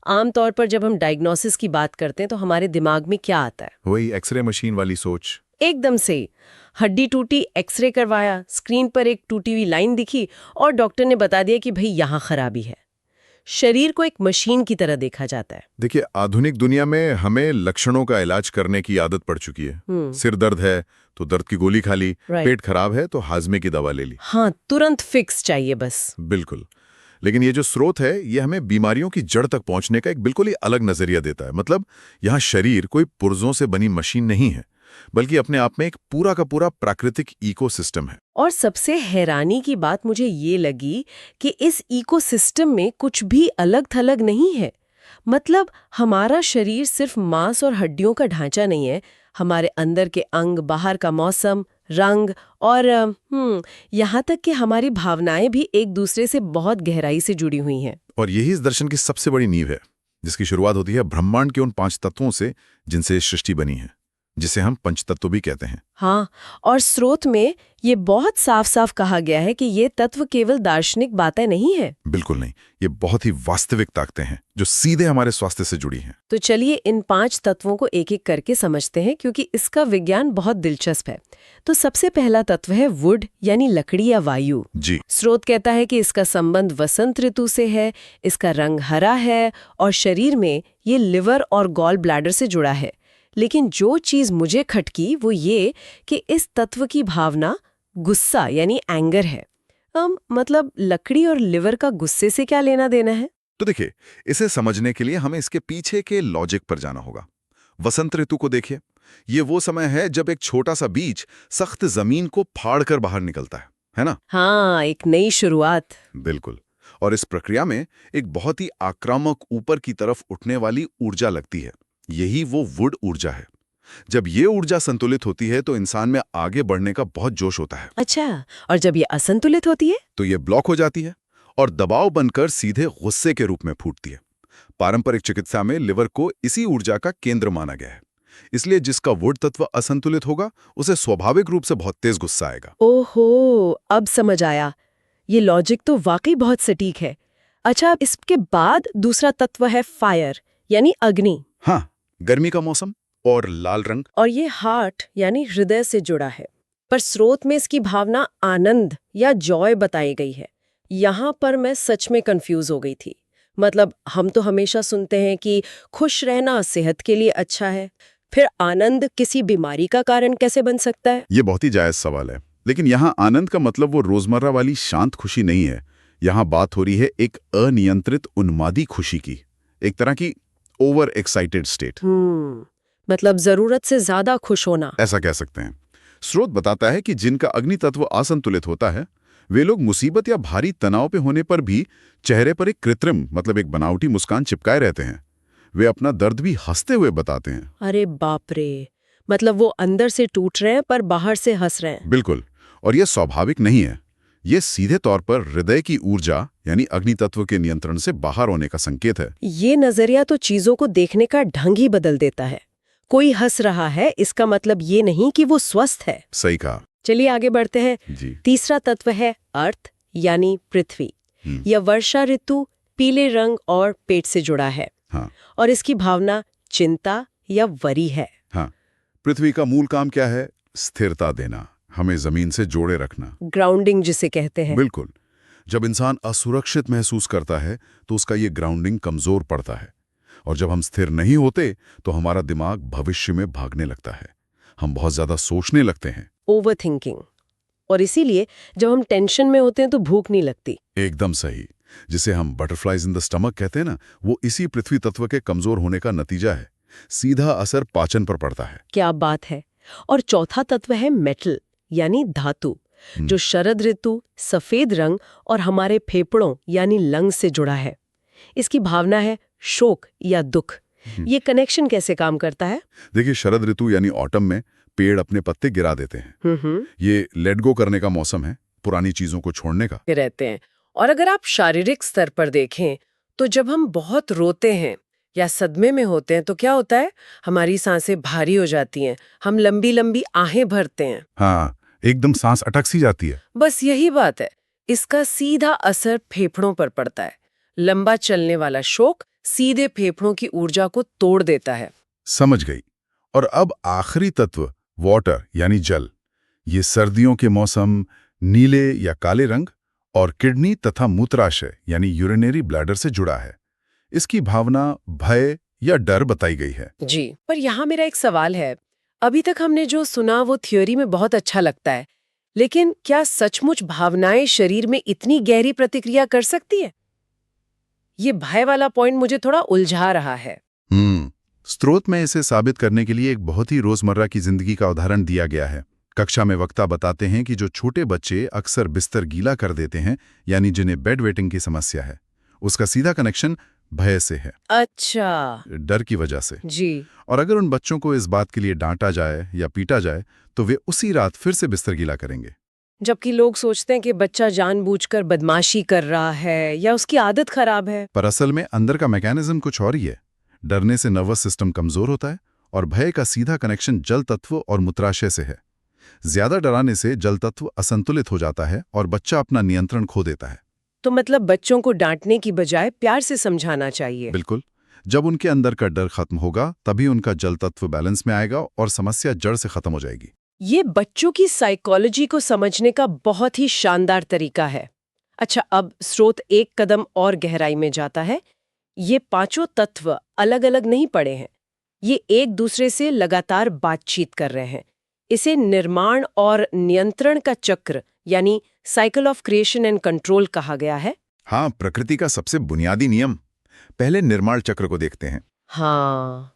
आमतौर पर जब हम डायग्नोसिस की बात करते हैं तो हमारे दिमाग में क्या आता है? वही एक्सरे मशीन वाली सोच। एकदम से ही। हड्डी टूटी, एक्सरे करवाया, स्क्रीन पर एक टूटी हुई लाइन दिखी और डॉक्टर ने बता दिया कि भाई यहाँ खराबी है। शरीर को एक मशीन की तरह देखा जाता है। देखिए, आधुनिक दुनिया में हमें लक्षणों का इलाज करने की आदत पड़ चुकी है। सिर दर्द है तो दर्द की गोली खा ली, पेट खराब है तो हाजमे की दवा ले ली। हाँ, तुरंत फिक्स चाहिए बस। बिल्कुल। लेकिन ये जो स्रोत है ये हमें बीमारियों की जड़ तक पहुंचने का एक बिल्कुल ही अलग नजरिया देता है। मतलब यहाँ शरीर कोई पुर्जों से बनी मशीन नहीं है, बल्कि अपने आप में एक पूरा का पूरा प्राकृतिक इकोसिस्टम है। और सबसे हैरानी की बात मुझे ये लगी कि इस इकोसिस्टम में कुछ भी अलग थलग नहीं है। मतलब हमारा शरीर सिर्फ मांस और हड्डियों का ढांचा नहीं है। हमारे अंदर के अंग, बाहर का मौसम, रंग और यहाँ तक कि हमारी भावनाएं भी एक दूसरे से बहुत गहराई से जुड़ी हुई हैं। और यही इस दर्शन की सबसे बड़ी नींव है, जिसकी शुरुआत होती है ब्रह्मांड के उन 5 तत्वों से जिनसे इस सृष्टि बनी है, जिसे हम पंचतत्व भी कहते हैं। हाँ, और स्रोत में ये बहुत साफ साफ कहा गया है कि ये तत्व केवल दार्शनिक बातें नहीं है। बिल्कुल नहीं, ये बहुत ही वास्तविक ताकतें हैं जो सीधे हमारे स्वास्थ्य से जुड़ी हैं। तो चलिए इन 5 तत्वों को एक एक करके समझते हैं, क्योंकि इसका विज्ञान बहुत दिलचस्प है। तो सबसे पहला तत्व है वुड, यानी लकड़ी या वायु। जी। स्रोत कहता है कि इसका संबंध वसंत ऋतु से है, इसका रंग हरा है और शरीर में ये लिवर और गॉल ब्लैडर से जुड़ा है। लेकिन जो चीज मुझे खटकी वो ये कि इस तत्व की भावना गुस्सा यानी एंगर है। मतलब लकड़ी और लिवर का गुस्से से क्या लेना देना है? तो देखिए, इसे समझने के लिए हमें इसके पीछे के लॉजिक पर जाना होगा। वसंत ऋतु को देखिए, ये वो समय है जब एक छोटा सा बीज सख्त जमीन को फाड़कर बाहर निकलता है ना? हाँ, एक नई शुरुआत। बिल्कुल। और इस प्रक्रिया में एक बहुत ही आक्रामक ऊपर की तरफ उठने वाली ऊर्जा लगती है। यही वो वुड ऊर्जा है। जब ये ऊर्जा संतुलित होती है तो इंसान में आगे बढ़ने का बहुत जोश होता है। अच्छा, और जब ये असंतुलित होती है? तो ये ब्लॉक हो जाती है और दबाव बनकर सीधे गुस्से के रूप में फूटती है। पारंपरिक चिकित्सा में लिवर को इसी ऊर्जा का केंद्र माना गया है। इसलिए जिसका वुड तत्व असंतुलित होगा उसे स्वाभाविक रूप से बहुत तेज गुस्सा आएगा। ओहो, अब समझ आया। ये लॉजिक तो वाकई बहुत सटीक है। अच्छा, इसके बाद दूसरा तत्व है फायर, यानी अग्नि। हाँ, गर्मी का मौसम और लाल रंग। और ये हार्ट यानी हृदय से जुड़ा है। पर स्रोत में इसकी भावना आनंद या जॉय बताई गई है। यहाँ पर मैं सच में कंफ्यूज हो गई थी। मतलब हम तो हमेशा सुनते हैं कि खुश रहना सेहत के लिए अच्छा है, फिर आनंद किसी बीमारी का कारण कैसे बन सकता है? ये बहुत ही जायज सवाल है, लेकिन यहाँ आनंद का मतलब वो रोजमर्रा वाली शांत खुशी नहीं है। यहाँ बात हो रही है एक अनियंत्रित उन्मादी खुशी की, एक तरह की ओवर एक्साइटेड स्टेट। मतलब जरूरत से ज्यादा खुश होना, ऐसा कह सकते हैं। स्रोत बताता है कि जिनका अग्नि तत्व असंतुलित होता है वे लोग मुसीबत या भारी तनाव पे होने पर भी चेहरे पर एक कृत्रिम, मतलब एक बनावटी मुस्कान चिपकाए रहते हैं। वे अपना दर्द भी हंसते हुए बताते हैं। अरे बाप रे, मतलब वो अंदर से टूट रहे हैं पर बाहर से हंस रहे हैं। बिल्कुल। और यह स्वाभाविक नहीं है, ये सीधे तौर पर हृदय की ऊर्जा यानी अग्नि तत्व के नियंत्रण से बाहर होने का संकेत है। ये नजरिया तो चीजों को देखने का ढंग ही बदल देता है। कोई हंस रहा है इसका मतलब ये नहीं कि वो स्वस्थ है। सही कहा। चलिए आगे बढ़ते हैं। जी। तीसरा तत्व है अर्थ यानी पृथ्वी। यह वर्षा ऋतु, पीले रंग और पेट से जुड़ा है। हाँ। और इसकी भावना चिंता या वरी है। हाँ, पृथ्वी का मूल काम क्या है? स्थिरता देना, हमें जमीन से जोड़े रखना, ग्राउंडिंग जिसे कहते हैं। बिल्कुल। जब इंसान असुरक्षित महसूस करता है तो उसका ये ग्राउंडिंग कमजोर पड़ता है। और जब हम स्थिर नहीं होते तो हमारा दिमाग भविष्य में भागने लगता है, हम बहुत ज्यादा सोचने लगते हैं। Over thinking. और इसीलिए जब हम टेंशन में होते हैं तो भूख नहीं लगती। एकदम सही। जिसे हम बटरफ्लाइज इन द स्टमक कहते हैं ना, वो इसी पृथ्वी तत्व के कमजोर होने का नतीजा है। सीधा असर पाचन पर पड़ता है। क्या बात है। और चौथा तत्व है मेटल यानी धातु, जो शरद ऋतु, सफेद रंग और हमारे फेफड़ों यानी लंग से जुड़ा है। इसकी भावना है शोक या दुख। ये कनेक्शन कैसे काम करता है? देखिए, शरद ऋतु यानी ऑटम में पेड़ अपने पत्ते गिरा देते हैं। ये लेट गो करने का मौसम है, पुरानी चीजों को छोड़ने का रहते हैं। और अगर आप शारीरिक स्तर पर देखें तो जब हम बहुत रोते हैं या सदमे में होते हैं तो क्या होता है? हमारी सांसें भारी हो जाती हैं, हम लंबी लंबी आहें भरते हैं। हाँ, एकदम सांस अटक सी जाती है। बस यही बात है, इसका सीधा असर फेफड़ों पर पड़ता है। लंबा चलने वाला शोक सीधे फेफड़ों की ऊर्जा को तोड़ देता है। समझ गई। और अब आखिरी तत्व वाटर यानी जल, ये सर्दियों के मौसम, नीले या काले रंग और किडनी तथा मूत्राशय यानी यूरिनरी ब्लैडर से जुड़ा है। इसकी भावना भय या डर बताई गई है। जी, पर यहाँ मेरा एक सवाल है। अभी तक हमने जो सुना वो थ्योरी में बहुत अच्छा लगता है, लेकिन क्या सचमुच भावनाएं शरीर में इतनी गहरी प्रतिक्रिया कर सकती है? ये भय वाला पॉइंट मुझे थोड़ा उलझा रहा है। स्रोत में इसे साबित करने के लिए एक बहुत ही रोजमर्रा की जिंदगी का उदाहरण दिया गया है। कक्षा में वक्ता बताते हैं कि जो छोटे बच्चे अक्सर बिस्तर गीला कर देते हैं, यानी जिन्हें बेड वेटिंग की समस्या है, उसका सीधा कनेक्शन भय से है। अच्छा। डर की वजह से। जी। और अगर उन बच्चों को इस बात के लिए डांटा जाए या पीटा जाए तो वे उसी रात फिर से बिस्तर गीला करेंगे। जबकि लोग सोचते हैं कि बच्चा जानबूझकर बदमाशी कर रहा है या उसकी आदत खराब है। पर असल में अंदर का मैकेनिज्म कुछ और ही है। डरने से नर्वस सिस्टम कमजोर होता है और भय का सीधा कनेक्शन जल तत्व और मूत्राशय से है। ज्यादा डराने से जल तत्व असंतुलित हो जाता है और बच्चा अपना नियंत्रण खो देता है। तो मतलब बच्चों को डांटने की बजाय प्यार से समझाना चाहिए। बिल्कुल। जब उनके अंदर का डर खत्म होगा तभी उनका जल तत्व बैलेंस में आएगा और समस्या जड़ से खत्म हो जाएगी। ये बच्चों की साइकोलॉजी को समझने का बहुत ही शानदार तरीका है। अच्छा, अब स्रोत एक कदम और गहराई में जाता है। ये पांचों तत्व अलग अलग नहीं पड़े हैं, ये एक दूसरे से लगातार बातचीत कर रहे हैं। इसे निर्माण और नियंत्रण का चक्र यानी cycle of creation and control कहा गया है। हाँ, प्रकृति का सबसे बुनियादी नियम। पहले निर्माण चक्र को देखते हैं। हाँ,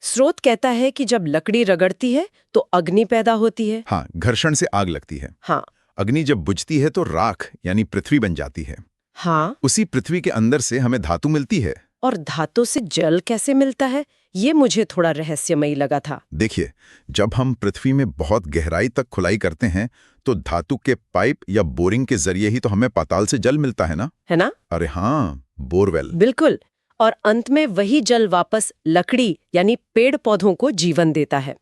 स्रोत कहता है कि जब लकड़ी रगड़ती है तो अग्नि पैदा होती है। हाँ, घर्षण से आग लगती है। हाँ। अग्नि जब बुझती है तो राख यानी पृथ्वी बन जाती है। हाँ। उसी पृथ्वी के अंदर से हमें धातु मिलती है। और धातु से जल कैसे मिलता है, ये मुझे थोड़ा रहस्यमयी लगा था। देखिए, जब हम पृथ्वी में बहुत गहराई तक खुदाई करते हैं तो धातु के पाइप या बोरिंग के जरिए ही तो हमें पाताल से जल मिलता है ना? है ना? अरे हाँ, बोरवेल। बिल्कुल। और अंत में वही जल वापस लकड़ी यानी पेड़ पौधों को जीवन देता है।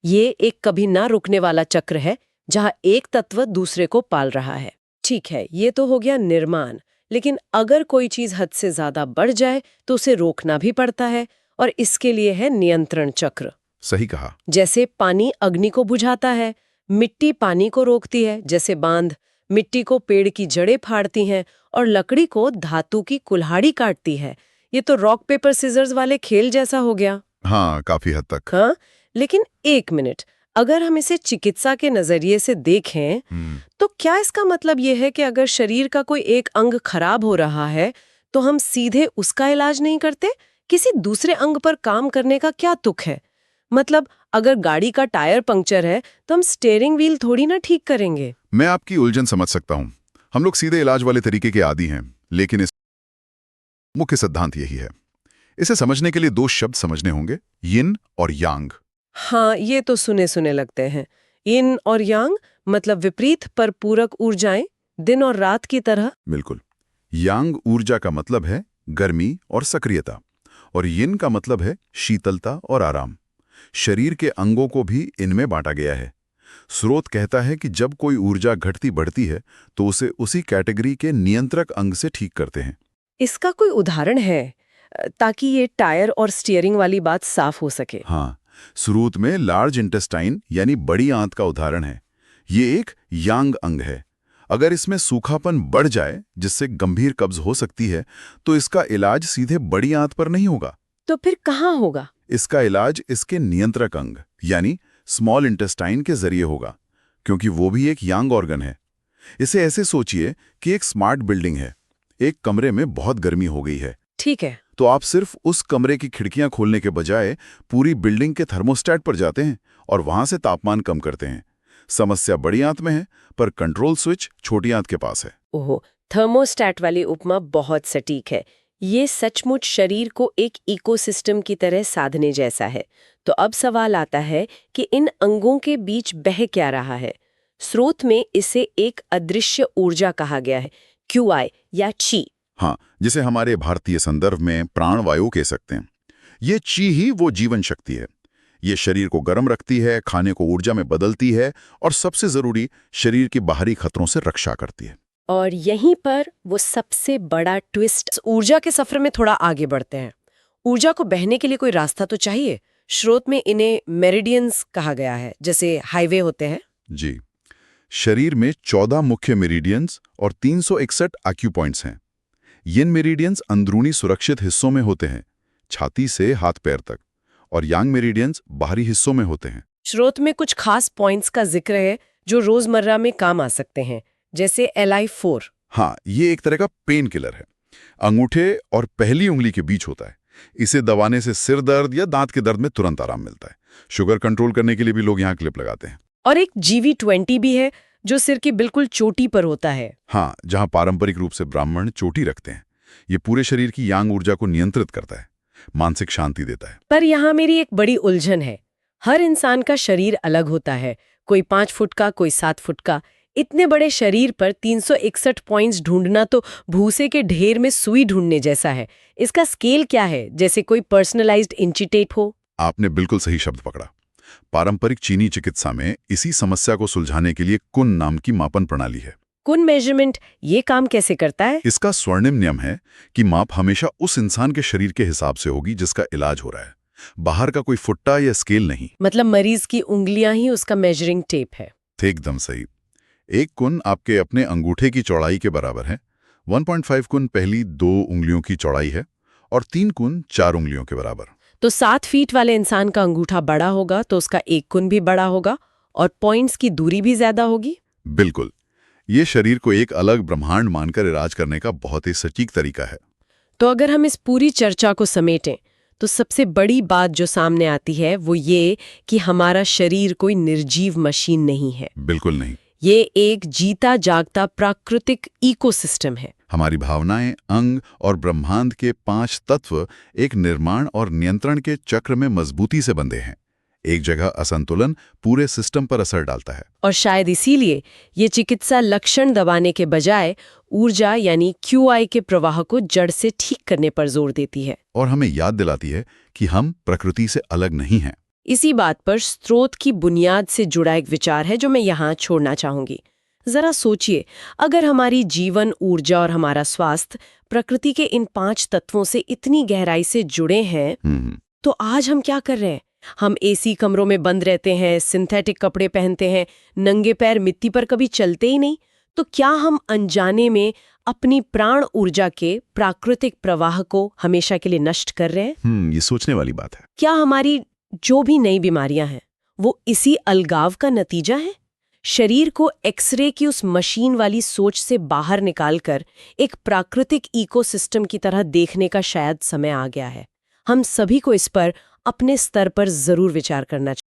ये एक कभी ना रुकने वाला चक्र है जहाँ एक तत्व दूसरे को पाल रहा है। ठीक है, ये तो हो गया निर्माण, लेकिन अगर कोई चीज हद से ज्यादा बढ़ जाए तो उसे रोकना भी पड़ता है, और इसके लिए है नियंत्रण चक्र। सही कहा। जैसे पानी अग्नि को बुझाता है, मिट्टी पानी को रोकती है जैसे बांध, मिट्टी को पेड़ की जड़ें फाड़ती हैं और लकड़ी को धातु की कुल्हाड़ी काटती है। ये तो रॉक पेपर सिजर्स वाले खेल जैसा हो गया। हाँ, काफी हद तक। हाँ, लेकिन एक मिनट, अगर हम इसे चिकित्सा के नजरिए से देखें तो क्या इसका मतलब ये है कि अगर शरीर का कोई एक अंग खराब हो रहा है तो हम सीधे उसका इलाज नहीं करते? किसी दूसरे अंग पर काम करने का क्या तुक है? मतलब अगर गाड़ी का टायर पंक्चर है तो हम स्टीयरिंग व्हील थोड़ी ना ठीक करेंगे। मैं आपकी उलझन समझ सकता हूँ। हम लोग सीधे इलाज वाले तरीके के आदी हैं, लेकिन इस मुख्य सिद्धांत यही है। इसे समझने के लिए दो शब्द समझने होंगे, यिन और यांग। हाँ, ये तो सुने सुने लगते हैं। यिन और यांग मतलब विपरीत पर पूरक ऊर्जाएं, दिन और रात की तरह। बिल्कुल। यांग ऊर्जा का मतलब है गर्मी और सक्रियता, और यिन का मतलब है शीतलता और आराम। शरीर के अंगों को भी इनमें बांटा गया है। स्रोत कहता है कि जब कोई ऊर्जा घटती बढ़ती है तो उसे उसी कैटेगरी के नियंत्रक अंग से ठीक करते हैं। इसका कोई उदाहरण है ताकि ये टायर और स्टीयरिंग वाली बात साफ हो सके? हाँ, स्रोत में लार्ज इंटेस्टाइन यानी बड़ी आंत का उदाहरण है। ये एक यांग अंग है। अगर इसमें सूखापन बढ़ जाए जिससे गंभीर कब्ज हो सकती है तो इसका इलाज सीधे बड़ी आंत पर नहीं होगा। तो फिर कहाँ होगा? इसका इलाज इसके नियंत्रक अंग यानी स्मॉल इंटेस्टाइन के जरिए होगा, क्योंकि वो भी एक यांग ऑर्गन है। इसे ऐसे सोचिए कि एक स्मार्ट बिल्डिंग है। एक कमरे में बहुत गर्मी हो गई है। ठीक है। तो आप सिर्फ उस कमरे की खिड़कियां खोलने के बजाय पूरी बिल्डिंग के थर्मोस्टेट पर जाते हैं और वहां से तापमान कम करते हैं। समस्या बड़ी आंत में है पर कंट्रोल स्विच छोटी आंत के पास है। ओहो, थर्मोस्टेट वाली उपमा बहुत सटीक है। ये सचमुच शरीर को एक इकोसिस्टम की तरह साधने जैसा है। तो अब सवाल आता है कि इन अंगों के बीच बह क्या रहा है? स्रोत में इसे एक अदृश्य ऊर्जा कहा गया है, QI या ची। हाँ, जिसे हमारे भारतीय संदर्भ में प्राणवायु कह सकते हैं। ये ची ही वो जीवन शक्ति है। ये शरीर को गर्म रखती है, खाने को ऊर्जा में बदलती है और सबसे जरूरी, शरीर के बाहरी खतरों से रक्षा करती है। और यहीं पर वो सबसे बड़ा ट्विस्ट, ऊर्जा के सफर में थोड़ा आगे बढ़ते हैं। ऊर्जा को बहने के लिए कोई रास्ता तो चाहिए। स्रोत में इन्हें मेरिडियंस कहा गया है, जैसे हाईवे होते हैं। जी, शरीर में 14 मुख्य मेरिडियंस और 361 एक्यूपॉइंट्स हैं। यिन मेरिडियंस अंदरूनी सुरक्षित हिस्सों में होते हैं, छाती से हाथ पैर तक, और यांग मेरिडियंस बाहरी हिस्सों में होते हैं। स्रोत में कुछ खास पॉइंट्स का जिक्र है जो रोजमर्रा में काम आ सकते हैं, जैसे LI4। हाँ, ये एक तरह का पेन किलर है। अंगूठे और पहली उंगली के बीच होता है। इसे दबाने से सिर दर्द या दांत के दर्द में तुरंत आराम मिलता है। शुगर कंट्रोल करने के लिए भी लोग यहाँ क्लिप लगाते हैं। और एक GV20 भी है जो सिर की बिल्कुल चोटी पर होता है। हाँ, जहाँ पारंपरिक रूप से ब्राह्मण चोटी रखते हैं। ये पूरे शरीर की यांग ऊर्जा को नियंत्रित करता है, मानसिक शांति देता है। पर यहाँ मेरी एक बड़ी उलझन है। हर इंसान का शरीर अलग होता है, कोई 5 फुट का, कोई 7 फुट का। इतने बड़े शरीर पर 361 पॉइंट्स ढूंढना तो भूसे के ढेर में सुई ढूंढने जैसा है। इसका स्केल क्या है, जैसे कोई पर्सनलाइज्ड इंची टेप हो? आपने बिल्कुल सही शब्द पकड़ा। पारंपरिक चीनी चिकित्सा में इसी समस्या को सुलझाने के लिए कुन नाम की मापन प्रणाली है। कुन मेजरमेंट ये काम कैसे करता है? इसका स्वर्णिम नियम है कि माप हमेशा उस इंसान के शरीर के हिसाब से होगी जिसका इलाज हो रहा है। बाहर का कोई फुट्टा या स्केल नहीं। मतलब मरीज की उंगलियां ही उसका मेजरिंग टेप है। एकदम सही। एक कुन आपके अपने अंगूठे की चौड़ाई के बराबर है, 1.5 कुन पहली 2 उंगलियों की चौड़ाई है, और 3 कुन 4 उंगलियों के बराबर। तो 7 फीट वाले इंसान का अंगूठा बड़ा होगा तो उसका 1 कुन भी बड़ा होगा और पॉइंट्स की दूरी भी ज्यादा होगी। बिल्कुल। ये शरीर को एक अलग ब्रह्मांड मानकर इलाज करने का बहुत ही सटीक तरीका है। तो अगर हम इस पूरी चर्चा को समेटें तो सबसे बड़ी बात जो सामने आती है वो ये कि हमारा शरीर कोई निर्जीव मशीन नहीं है। बिल्कुल नहीं। ये एक जीता जागता प्राकृतिक इकोसिस्टम है। हमारी भावनाएं, अंग और ब्रह्मांड के 5 तत्व एक निर्माण और नियंत्रण के चक्र में मजबूती से बंधे हैं। एक जगह असंतुलन पूरे सिस्टम पर असर डालता है। और शायद इसीलिए ये चिकित्सा लक्षण दबाने के बजाय ऊर्जा यानी QI के प्रवाह को जड़ से ठीक करने पर जोर देती है और हमें याद दिलाती है कि हम प्रकृति से अलग नहीं हैं। इसी बात पर स्रोत की बुनियाद से जुड़ा एक विचार है जो मैं यहाँ छोड़ना चाहूंगी। जरा सोचिए, अगर हमारी जीवन ऊर्जा और हमारा स्वास्थ्य प्रकृति के इन 5 तत्वों से इतनी गहराई से जुड़े हैं, तो आज हम क्या कर रहे हैं? हम AC कमरों में बंद रहते हैं, सिंथेटिक कपड़े पहनते हैं, नंगे पैर मिट्टी पर कभी चलते ही नहीं। तो क्या हम अनजाने में अपनी प्राण ऊर्जा के प्राकृतिक प्रवाह को हमेशा के लिए नष्ट कर रहे हैं? ये सोचने वाली बात है। क्या हमारी जो भी नई बीमारियां हैं वो इसी अलगाव का नतीजा है? शरीर को एक्सरे की उस मशीन वाली सोच से बाहर निकालकर एक प्राकृतिक इकोसिस्टम की तरह देखने का शायद समय आ गया है। हम सभी को इस पर अपने स्तर पर जरूर विचार करना चाहिए।